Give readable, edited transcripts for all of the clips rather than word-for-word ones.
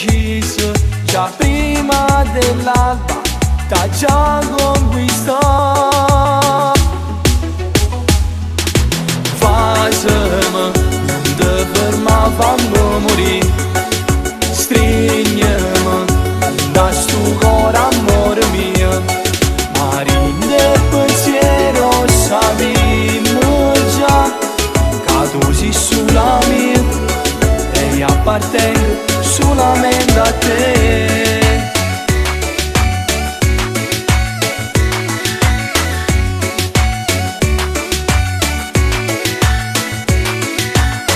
deciso già prima dell'alba, t'ha già conquistato. Fasemi, non ti ferma, fammi morire. Strignimi da sto cuore, amore mio. Ma rinde il pensiero, sappiamo già che tu sei sulla mia e io appartengo solamente a te.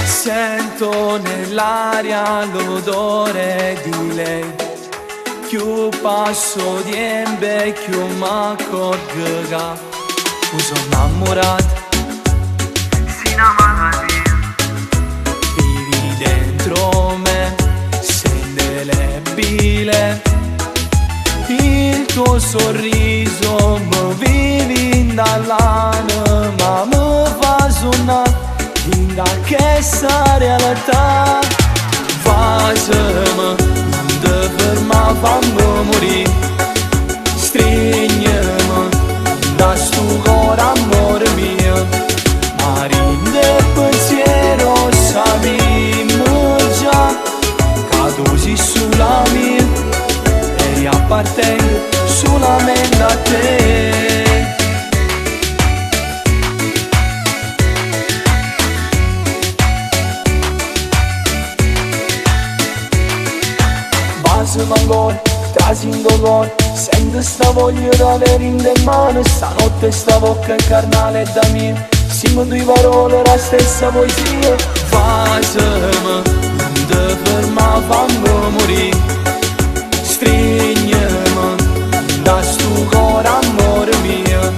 Sento nell'aria l'odore di lei, più passo tempo e più mi accorgo che sono innamorato. Si innamorati, Vivi dentro me, sei indelebile. Il tuo sorriso mi vivi dall'anima, mi fa suonare in questa realtà. Fasemi, non ti ferma, fammi morire. Strignimi da sto cuore, amore mio. Ma rinde il pensiero, sappiamo già che tu sei sulla mia e io appartengo solamente a te. Basami ancora, trasi in dolore, sento sta voglia di avere in te mano. Stanotte sta bocca è carnale da mia, siamo due parole, la stessa poesia. Fasemi, non ti ferma, fammi morire. Strignimi da sto cuore, amore mio.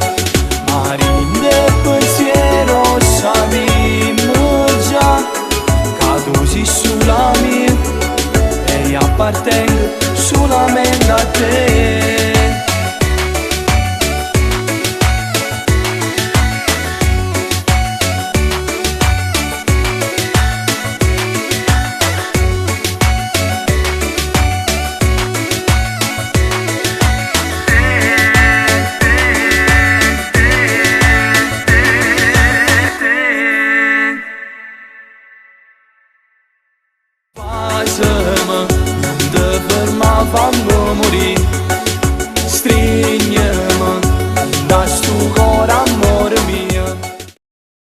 Ma rinde il pensiero, sappiamo già che tu sei sulla mia e io appartengo solamente a te.